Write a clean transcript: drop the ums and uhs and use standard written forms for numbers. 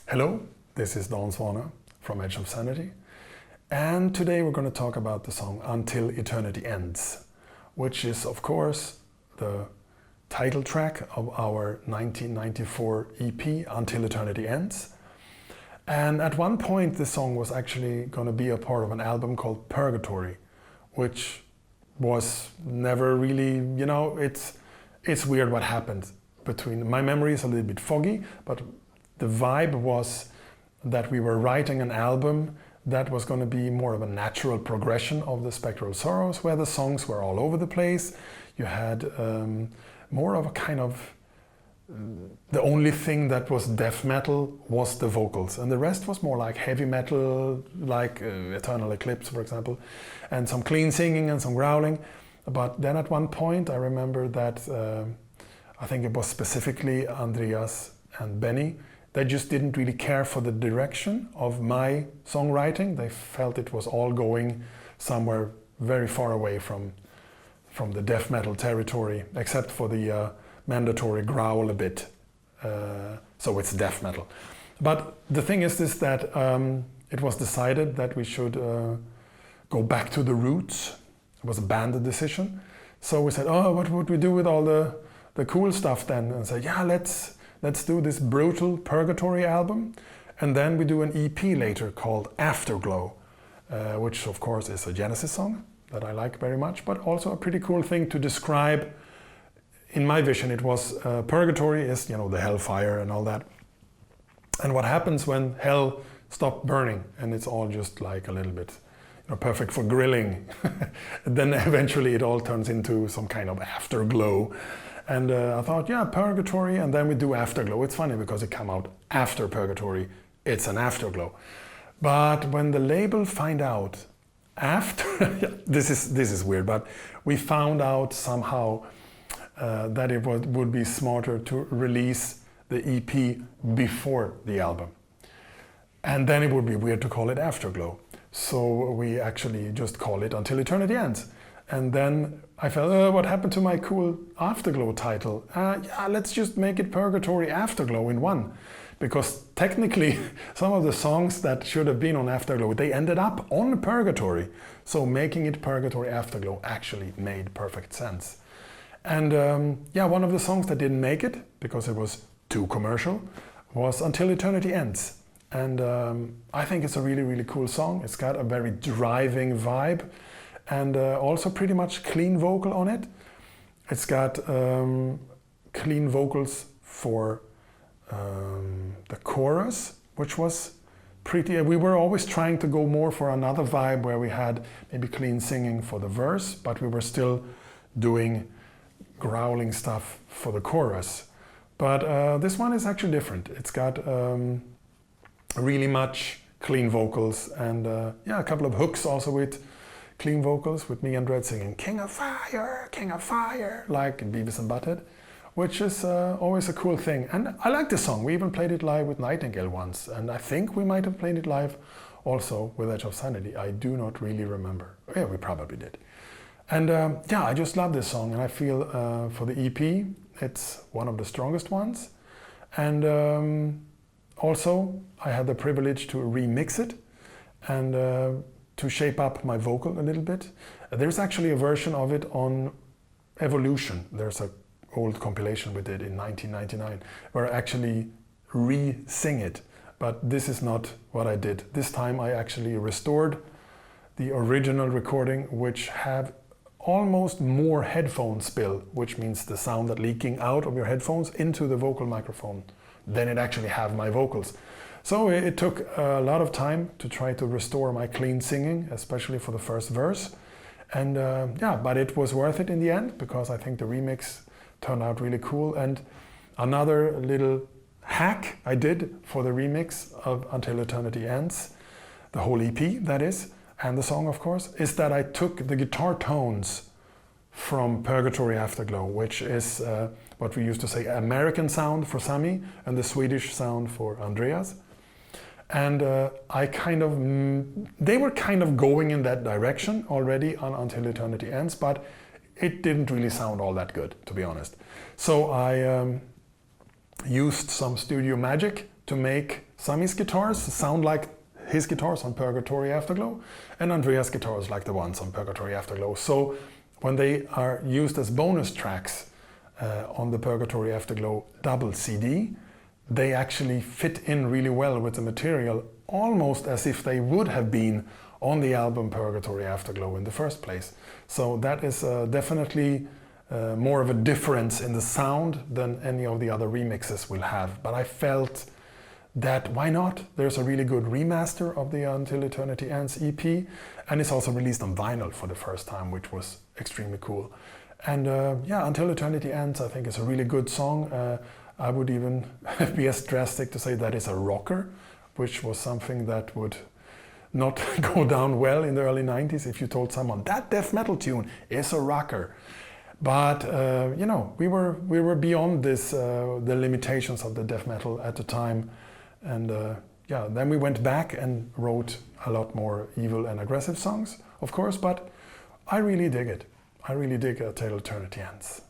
Hello, this is Swanö from Edge of Sanity, and today we're going to talk about the song Until Eternity Ends, which is of course the title track of our 1994 EP Until Eternity Ends. And at one point the song was actually going to be a part of an album called Purgatory, which was never really, it's weird what happened between. My memory is a little bit foggy, but the vibe was that we were writing an album that was going to be more of a natural progression of the Spectral Sorrows, where the songs were all over the place. You had more of a kind of, the only thing that was death metal was the vocals, and the rest was more like heavy metal, like Eternal Eclipse, for example, and some clean singing and some growling. But then at one point I remember that I think it was specifically Andreas and Benny. They just didn't really care for the direction of my songwriting. They felt it was all going somewhere very far away from the death metal territory, except for the mandatory growl a bit. So it's death metal. But the thing is that it was decided that we should go back to the roots. It was a band decision. So we said, oh, what would we do with all the cool stuff then? And said, yeah, let's do this brutal Purgatory album, and then we do an EP later called Afterglow, which of course is a Genesis song that I like very much, but also a pretty cool thing to describe. In my vision it was Purgatory is, the hellfire and all that, and what happens when hell stopped burning and it's all just like a little bit perfect for grilling. Then eventually it all turns into some kind of afterglow. And I thought, yeah, Purgatory, and then we do Afterglow. It's funny because it came out after Purgatory, it's an Afterglow. But when the label find out after, this is weird, but we found out somehow that it would be smarter to release the EP before the album. And then it would be weird to call it Afterglow. So we actually just call it Until Eternity Ends. And then I felt, what happened to my cool Afterglow title? Yeah, let's just make it Purgatory Afterglow in one. Because technically, some of the songs that should have been on Afterglow, they ended up on Purgatory. So making it Purgatory Afterglow actually made perfect sense. And one of the songs that didn't make it, because it was too commercial, was Until Eternity Ends. And I think it's a really, really cool song. It's got a very driving vibe. And also pretty much clean vocal on it. It's got clean vocals for the chorus, which was pretty. We were always trying to go more for another vibe where we had maybe clean singing for the verse, but we were still doing growling stuff for the chorus. But this one is actually different. It's got really much clean vocals and a couple of hooks also with clean vocals, with me and Red singing King of Fire, like in Beavis and Butthead, which is always a cool thing. And I like this song. We even played it live with Nightingale once, and I think we might have played it live also with Edge of Sanity. I do not really remember. Yeah, we probably did. And I just love this song, and I feel for the EP, it's one of the strongest ones. And also, I had the privilege to remix it and to shape up my vocal a little bit. There's actually a version of it on Evolution. There's an old compilation we did in 1999 where I actually re-sing it. But this is not what I did. This time I actually restored the original recording, which have almost more headphone spill, which means the sound that leaking out of your headphones into the vocal microphone, than it actually have my vocals. So it took a lot of time to try to restore my clean singing, especially for the first verse. And but it was worth it in the end, because I think the remix turned out really cool. And another little hack I did for the remix of Until Eternity Ends, the whole EP that is, and the song of course, is that I took the guitar tones from Purgatory Afterglow, which is what we used to say American sound for Sami and the Swedish sound for Andreas. And they were kind of going in that direction already on Until Eternity Ends, but it didn't really sound all that good, to be honest. So I used some studio magic to make Sami's guitars sound like his guitars on Purgatory Afterglow, and Andreas' guitars like the ones on Purgatory Afterglow. So when they are used as bonus tracks on the Purgatory Afterglow double CD, they actually fit in really well with the material, almost as if they would have been on the album Purgatory Afterglow in the first place. So that is definitely more of a difference in the sound than any of the other remixes will have. But I felt that why not? There's a really good remaster of the Until Eternity Ends EP, and it's also released on vinyl for the first time, which was extremely cool. And yeah, Until Eternity Ends I think is a really good song. I would even be as drastic to say that it's a rocker, which was something that would not go down well in the early 90s if you told someone that death metal tune is a rocker. But you know, we were beyond this, the limitations of the death metal at the time, and yeah, then we went back and wrote a lot more evil and aggressive songs, of course. But I really dig it. I really dig Till Eternity Ends.